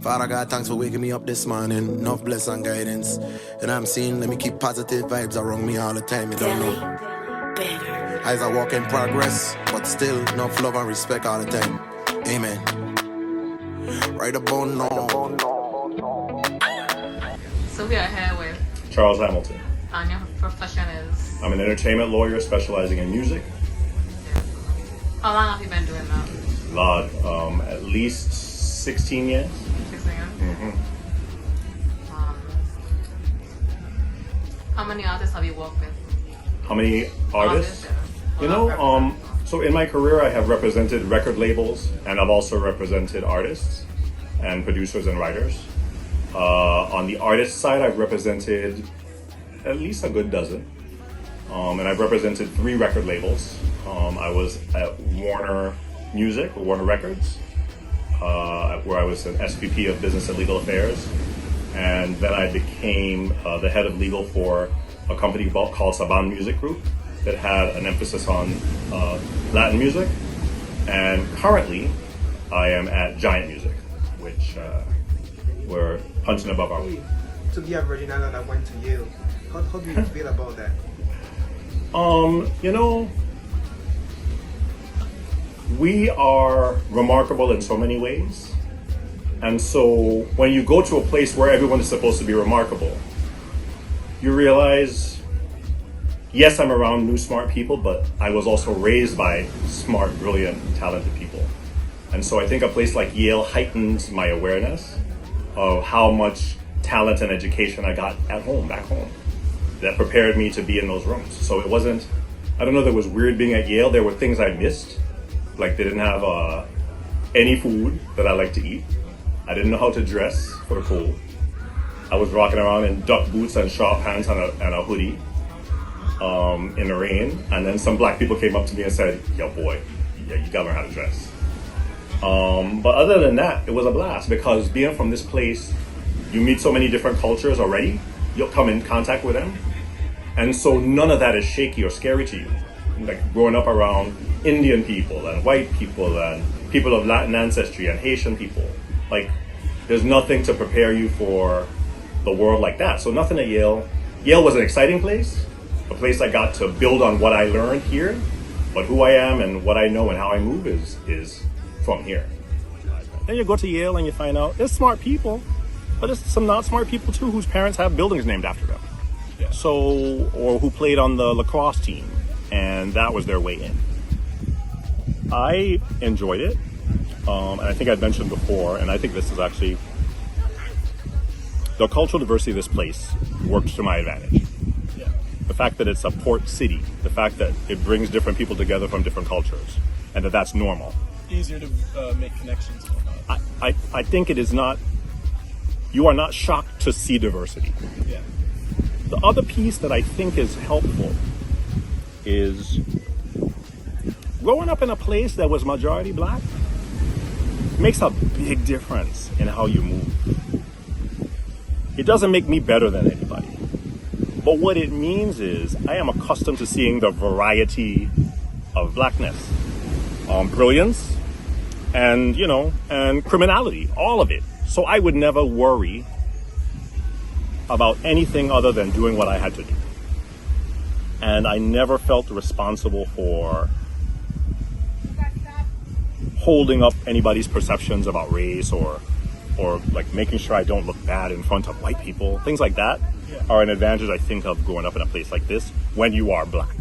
Father God, thanks for waking me up this morning. Enough bless and guidance. And I'm seeing, let me keep positive vibes around me all the time. You don't know. As I walk in progress, but still enough love and respect all the time. Amen. Right about now. So we are here with Charles Hamilton. And your profession is? I'm an entertainment lawyer specializing in music. How long have you been doing that? Lord, at least 16 years. 16 years? Mm-hmm. How many artists have you worked with? How many artists? Yeah. You know, so in my career I have represented record labels and I've also represented artists and producers and writers. On the artist side, I've represented at least a good dozen. And I've represented 3 record labels. I was at Warner Music, or Warner Records, where I was an SVP of Business and Legal Affairs. And then I became the head of legal for a company called Saban Music Group that had an emphasis on Latin music. And currently, I am at Giant Music, which we're punching above our weight. To be a Virgin Island that went to Yale, how do you feel about that? You know, we are remarkable in so many ways. And so when you go to a place where everyone is supposed to be remarkable, you realize, yes, I'm around new smart people, but I was also raised by smart, brilliant, talented people. And so I think a place like Yale heightens my awareness of how much talent and education I got at home, back home, that prepared me to be in those rooms. So it wasn't, I don't know that it was weird being at Yale. There were things I missed, like they didn't have any food that I like to eat. I didn't know how to dress for the cold. I was rocking around in duck boots and short pants and a hoodie in the rain. And then some black people came up to me and said, yo boy, yeah, you gotta learn how to dress. But other than that, it was a blast because being from this place, you meet so many different cultures already. You'll come in contact with them. And so none of that is shaky or scary to you. Like growing up around Indian people and white people and people of Latin ancestry and Haitian people. Like there's nothing to prepare you for the world like that. So nothing at Yale. Yale was an exciting place, a place I got to build on what I learned here, but who I am and what I know and how I move is from here. Then you go to Yale and you find out there's smart people, but there's some not smart people too whose parents have buildings named after them. Yeah. So, or who played on the lacrosse team and that was their way in. I enjoyed it. And I think I'd mentioned before, and I think this is actually, the cultural diversity of this place works to my advantage. Yeah. The fact that it's a port city, the fact that it brings different people together from different cultures, and that that's normal. Easier to make connections. I think it is not, you are not shocked to see diversity. Yeah. The other piece that I think is helpful is growing up in a place that was majority black makes a big difference in how you move. It doesn't make me better than anybody. But what it means is I am accustomed to seeing the variety of blackness, brilliance, and, you know, and criminality, all of it. So I would never worry about anything other than doing what I had to do. And I never felt responsible for holding up anybody's perceptions about race or like making sure I don't look bad in front of white people. Things like that are an advantage, I think, of growing up in a place like this when you are black.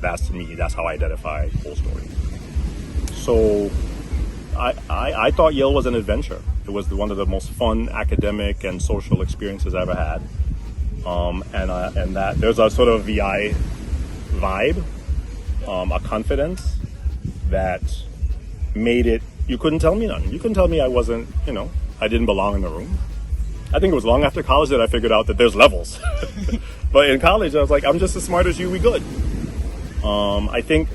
That's me, that's how I identify the whole story. So I thought Yale was an adventure. It was one of the most fun academic and social experiences I ever had. And that there's a sort of VI vibe, a confidence that made it, you couldn't tell me nothing. You couldn't tell me I wasn't, you know, I didn't belong in the room. I think it was long after college that I figured out that there's levels. But in college, I was like, I'm just as smart as you, we good. I think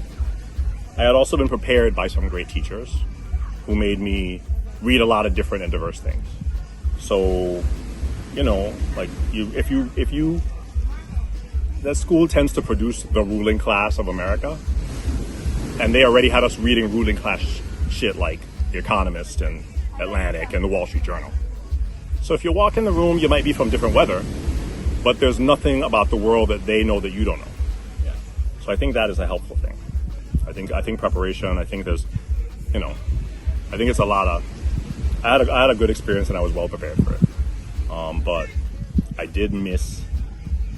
I had also been prepared by some great teachers who made me read a lot of different and diverse things. So, you know, like that school tends to produce the ruling class of America. And they already had us reading ruling class shit like The Economist and Atlantic and the Wall Street Journal. So if you walk in the room, you might be from different weather, but there's nothing about the world that they know that you don't know. Yeah. So I think that is a helpful thing. I think preparation. I think there's, I think it's a lot of. I had a good experience and I was well prepared for it. But I did miss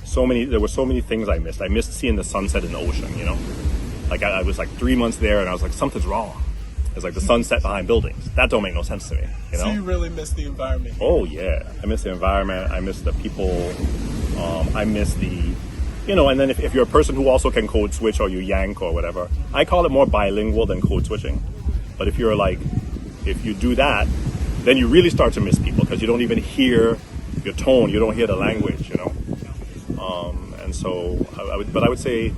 so many. There were so many things I missed. I missed seeing the sunset in the ocean. Like I was like 3 months there and I was like, something's wrong. It's like the sunset behind buildings. That don't make no sense to me. So you really miss the environment? Oh yeah, I miss the environment. I miss the people. I miss the, and then if you're a person who also can code switch or you yank or whatever, I call it more bilingual than code switching. But if you do that, then you really start to miss people because you don't even hear your tone. You don't hear the language, And so, I would say,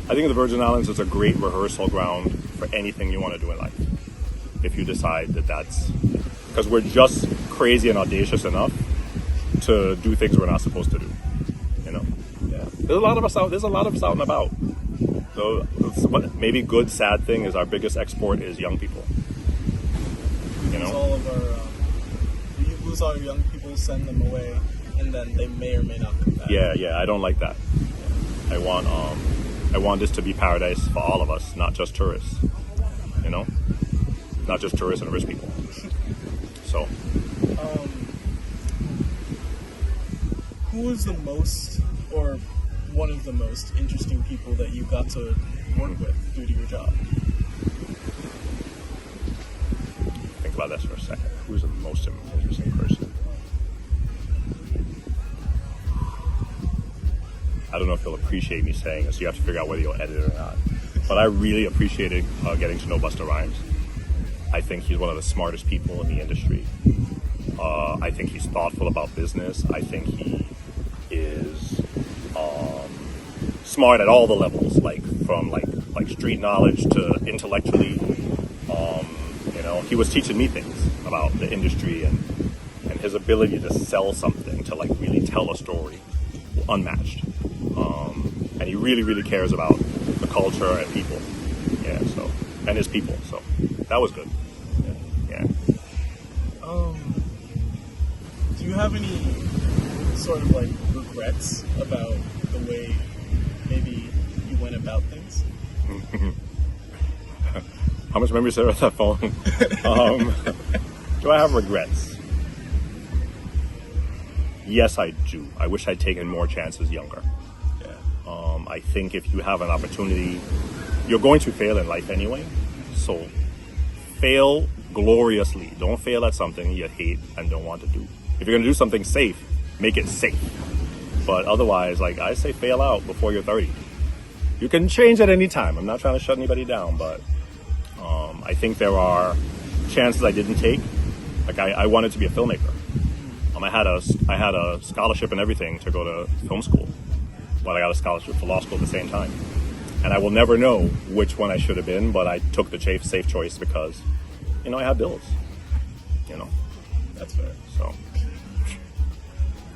I think the Virgin Islands is a great rehearsal ground for anything you want to do in life. If you decide that's because we're just crazy and audacious enough to do things we're not supposed to do. Yeah. There's a lot of us out and about. So maybe good, sad thing is our biggest export is young people. All of our, you lose all your young people, send them away, and then they may or may not come back. Yeah, I don't like that. I want this to be paradise for all of us, not just tourists. Not just tourists and rich people. So, who is the most, or one of the most interesting people that you got to work with due to your job? Think about this for a second. Who's the most interesting person? I don't know if you'll appreciate me saying this. You have to figure out whether you'll edit it or not. But I really appreciated getting to know Busta Rhymes. I think he's one of the smartest people in the industry. I think he's thoughtful about business. I think he is smart at all the levels, from street knowledge to intellectually. He was teaching me things about the industry and his ability to sell something, to really tell a story, unmatched. And he really, really cares about the culture and people. Yeah, and his people. So that was good. Yeah. Do you have any sort of regrets about the way maybe you went about things? How much memory is there on that phone? Do I have regrets? Yes, I do. I wish I'd taken more chances younger. Yeah. I think if you have an opportunity, you're going to fail in life anyway. So fail gloriously. Don't fail at something you hate and don't want to do. If you're going to do something safe, make it safe. But otherwise, I say, fail out before you're 30. You can change at any time. I'm not trying to shut anybody down, but I think there are chances I didn't take. I wanted to be a filmmaker. I had a scholarship and everything to go to film school, but I got a scholarship for law school at the same time. And I will never know which one I should have been, but I took the safe choice because, I had bills. That's fair. So,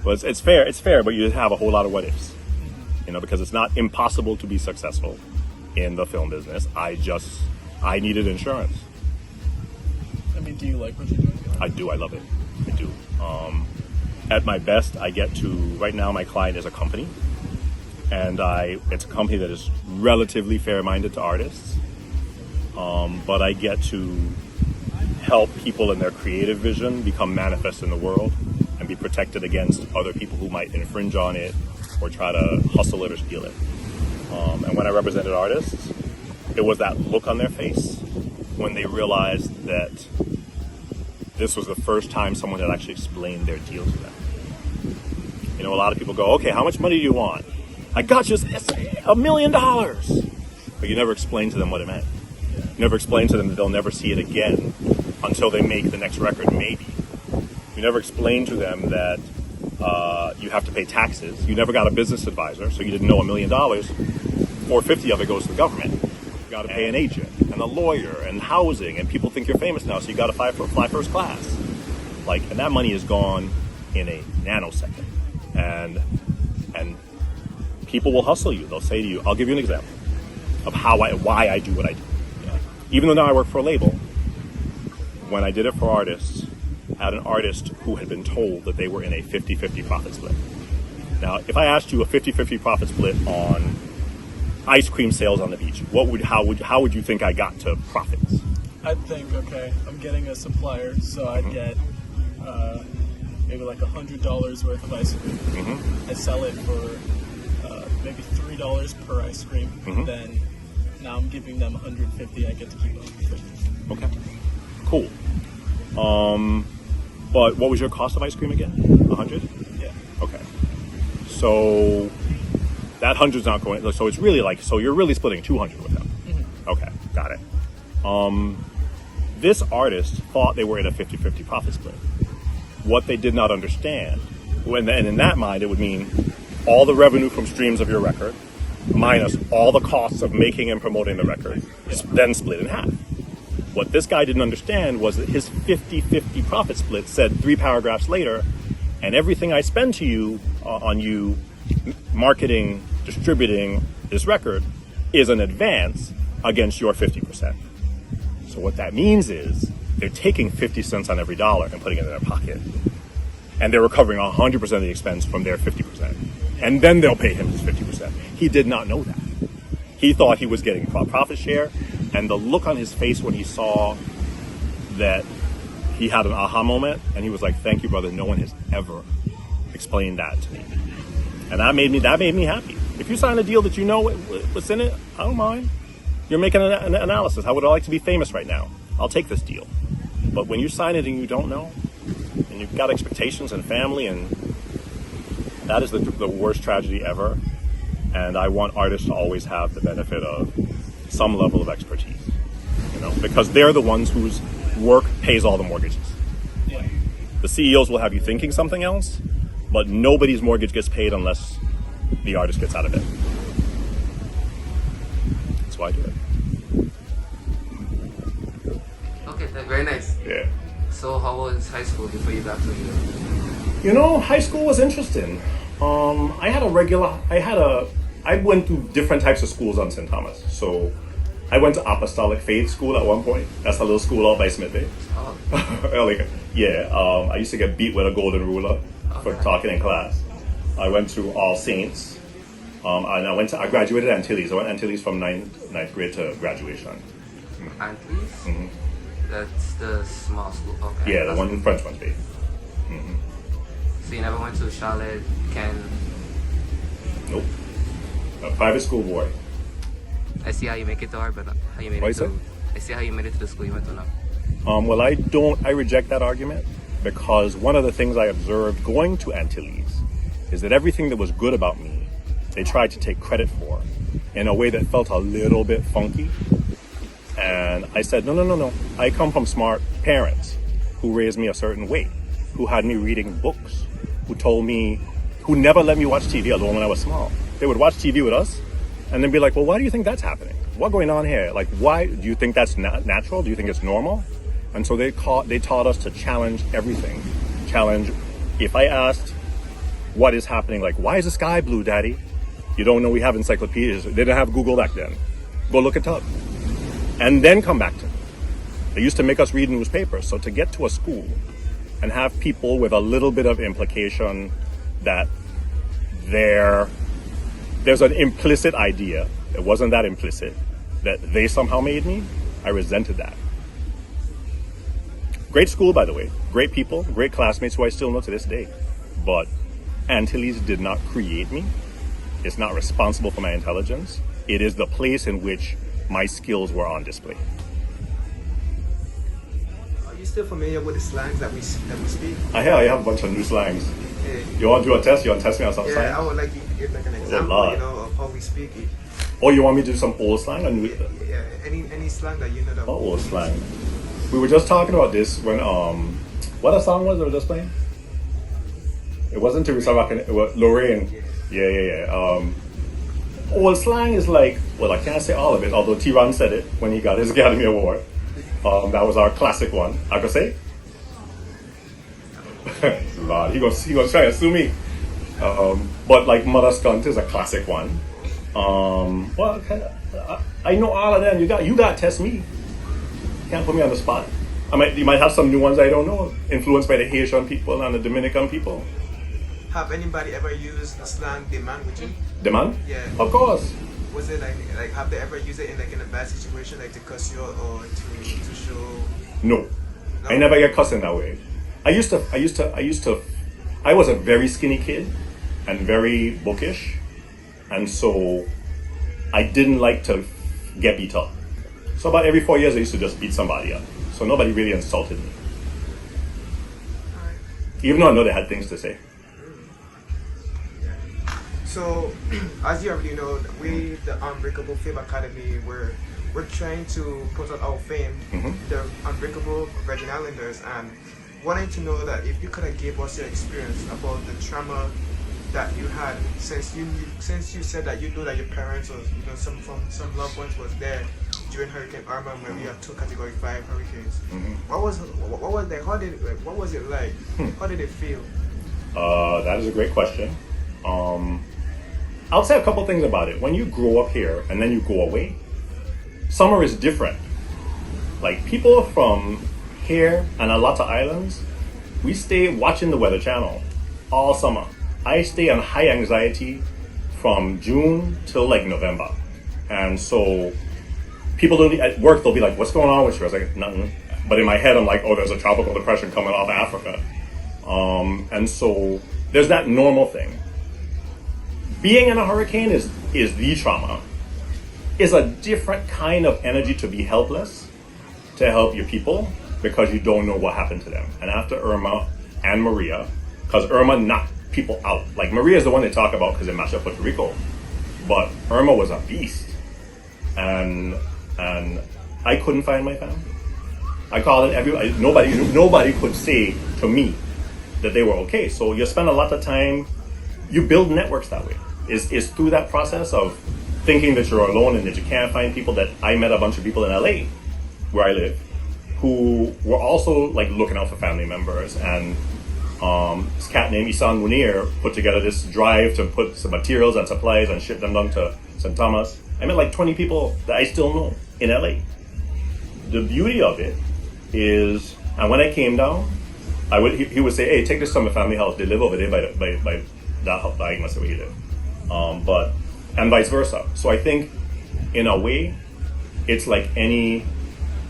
but it's fair, but you have a whole lot of what ifs. Because it's not impossible to be successful in the film business. I needed insurance. Do you like what you're doing? I do. I love it. I do. At my best, I get to, right now my client is a company, and it's a company that is relatively fair-minded to artists, but I get to help people in their creative vision become manifest in the world and be protected against other people who might infringe on it or try to hustle it or steal it. And when I represented artists, it was that look on their face when they realized that this was the first time someone had actually explained their deal to them. A lot of people go, okay, how much money do you want? I got you $1 million. But you never explain to them what it meant. You never explain to them that they'll never see it again until they make the next record, maybe. You never explain to them that you have to pay taxes. You never got a business advisor, so you didn't know $1 million. $450 of it goes to the government. You got to pay an agent and a lawyer and housing, and people think you're famous now, so you got to fly first class. And that money is gone in a nanosecond. And people will hustle you. They'll say to you, I'll give you an example of why I do what I do. Even though now I work for a label, when I did it for artists, at an artist who had been told that they were in a 50-50 profit split. Now, if I asked you a 50-50 profit split on ice cream sales on the beach, how would you think I got to profits? I'd think, okay, I'm getting a supplier, so I'd get maybe like $100 worth of ice cream. I sell it for maybe $3 per ice cream. Then now I'm giving them $150. I get to keep $150. Okay, cool. But what was your cost of ice cream again? 100? Yeah. Okay. So that 100's not going. So it's really like, so you're really splitting 200 with them. Okay, got it. This artist thought they were in a 50-50 profit split. What they did not understand, and in that mind, it would mean all the revenue from streams of your record minus all the costs of making and promoting the record, then split in half. What this guy didn't understand was that his 50-50 profit split said 3 paragraphs later, and everything I spend to you on you marketing, distributing this record is an advance against your 50%. So what that means is they're taking 50 cents on every dollar and putting it in their pocket. And they're recovering 100% of the expense from their 50%. And then they'll pay him his 50%. He did not know that. He thought he was getting a profit share, and the look on his face when he saw that he had an aha moment, and he was like, "Thank you, brother. No one has ever explained that to me." And that made me happy. If you sign a deal that you know what's in it, I don't mind. You're making an analysis. How would I like to be famous right now? I'll take this deal. But when you sign it and you don't know, and you've got expectations and family, and that is the worst tragedy ever. And I want artists to always have the benefit of some level of expertise, because they're the ones whose work pays all the mortgages. Yeah. The CEOs will have you thinking something else, but nobody's mortgage gets paid unless the artist gets out of it. That's why I do it. Okay, very nice. Yeah. So how was high school before you got to Yale? High school was interesting. I went through different types of schools on St. Thomas. So I went to Apostolic Faith School at one point. That's a little school out by Smith Bay. Oh. I used to get beat with a golden ruler for talking in class. I went to All Saints. And I graduated at Antilles. I went to Antilles from ninth grade to graduation. Antilles? That's the small school. Okay. Yeah, the one in French Bay. So you never went to Charlotte, Ken? Nope. A private school boy. I see how you make it to Harvard, but how you made What it you to... say? I see how you made it to the school you went to now. Well, I reject that argument, because one of the things I observed going to Antilles is that everything that was good about me, they tried to take credit for in a way that felt a little bit funky. And I said, no. I come from smart parents who raised me a certain way, who had me reading books, who never let me watch TV alone when I was small. They would watch TV with us and then be like, well, why do you think that's happening? What's going on here? Like, why do you think that's natural? Do you think it's normal? And so they taught us to challenge everything. If I asked what is happening, like, why is the sky blue, Daddy? You don't know we have encyclopedias. They didn't have Google back then. Go look it up. And then come back to it. They used to make us read newspapers. So to get to a school and have people with a little bit of implication that there's an implicit idea, it wasn't that implicit, that they somehow made me, I resented that. Great school, by the way. Great people, great classmates who I still know to this day. But Antilles did not create me. It's not responsible for my intelligence. It is the place in which my skills were on display. Are you still familiar with the slangs that we speak? I have a bunch of new slangs. Yeah. You want to do a test? You want to test me on some Yeah, slang? I would like you to give like an example, Lord. of how we speak it. Oh, you want me to do some old slang or new? Yeah, any slang that you know that. Old slang. We were just talking about this when what a song was we were just playing? It wasn't Teresa Rockin', it was Lorraine. Yeah. Old slang is like, well, I can't say all of it, although T-Ron said it when he got his Academy Award. That was our classic one. I could say? Lord, he gonna try to sue me. But like Mother Stunt is a classic one. I know all of them. You got to test me. Can't put me on the spot. You might have some new ones I don't know, influenced by the Haitian people and the Dominican people. Have anybody ever used the slang demand with you? Demand? Yeah. Of course. Was it like have they ever used it in a bad situation, like to cuss you out or to show? No. I never get cussed in that way. I was a very skinny kid and very bookish, and so I didn't like to get beat up. So about every 4 years I used to just beat somebody up. So nobody really insulted me. Even though I know they had things to say. So, as you already know, we, the Unbreakable Fame Academy, we're trying to put out our fame, the Unbreakable Virgin Islanders, and wanting to know that if you could have gave us your experience about the trauma that you had since you said that you know that your parents or some loved ones was there during Hurricane Irma when we had 2 Category 5 hurricanes. What was that? What was it like? How did it feel? That is a great question. I'll say a couple things about it. When you grow up here and then you go away, summer is different. Like people from here and a lot of islands, we stay watching the Weather Channel all summer. I stay on high anxiety from June till like November. And so people at work, they'll be like, what's going on with you? I was like, nothing. But in my head, I'm like, oh, there's a tropical depression coming off Africa. And so there's that normal thing. Being in a hurricane is the trauma. It's a different kind of energy to be helpless, to help your people, because you don't know what happened to them. And after Irma and Maria, because Irma knocked people out. Like Maria is the one they talk about because it mashed up Puerto Rico. But Irma was a beast. And I couldn't find my family. I called it nobody could say to me that they were okay. So you spend a lot of time, you build networks that way. Is through that process of thinking that you're alone and that you can't find people. That I met a bunch of people in LA, where I live, who were also like looking out for family members. And this cat named Isan Munir put together this drive to put some materials and supplies and ship them down to St. Thomas. I met like 20 people that I still know in LA. The beauty of it is, and when I came down, he would say, hey, take this to my family house. They live over there by that house. I must say where he lived. And vice versa. So I think, in a way, it's like any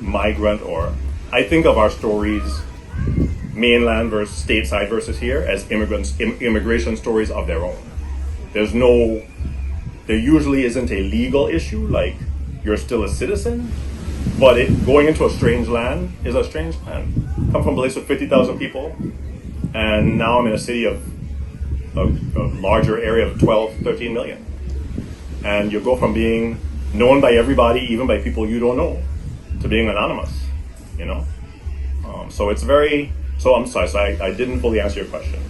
migrant, or I think of our stories, mainland versus stateside versus here, as immigration stories of their own. There usually isn't a legal issue, like you're still a citizen, but going into a strange land is a strange land. Come from a place with 50,000 people, and now I'm in a city of a larger area of 12, 13 million. And you go from being known by everybody, even by people you don't know, to being anonymous, So it's so I'm sorry, I didn't fully answer your question.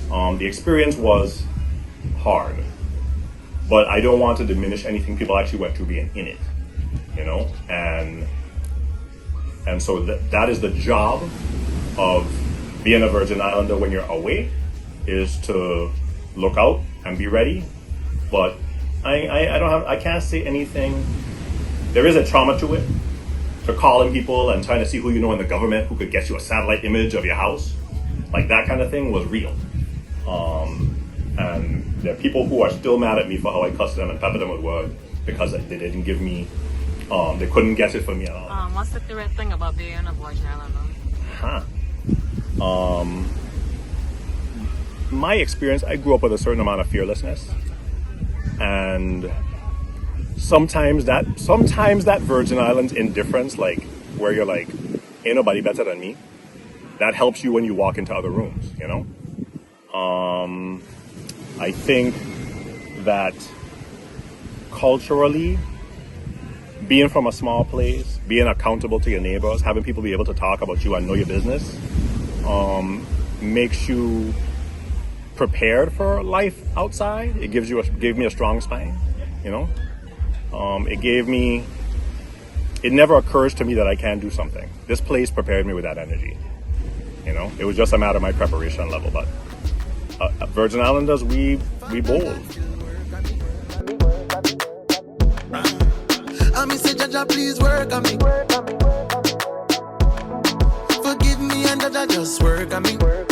The experience was hard, but I don't want to diminish anything people actually went through being in it, and so that is the job of being a Virgin Islander when you're away, is to look out and be ready. But I can't say anything. There is a trauma to it, to calling people and trying to see who you know in the government who could get you a satellite image of your house. Like that kind of thing was real. And there are people who are still mad at me for how I cussed them and peppered them with words because they didn't give me, they couldn't get it for me at all. What's the favorite thing about being a Virgin Islander? My experience, I grew up with a certain amount of fearlessness. And sometimes that Virgin Islands indifference, like where you're like, ain't nobody better than me, that helps you when you walk into other rooms, I think that culturally, being from a small place, being accountable to your neighbors, having people be able to talk about you and know your business, makes you prepared for life outside. It gave me a strong spine, it never occurs to me that I can't do something. This place prepared me with that energy, it was just a matter of my preparation level. But Virgin Islanders, we bold. I mean, say, Jaja, please work on me. that I just work on me.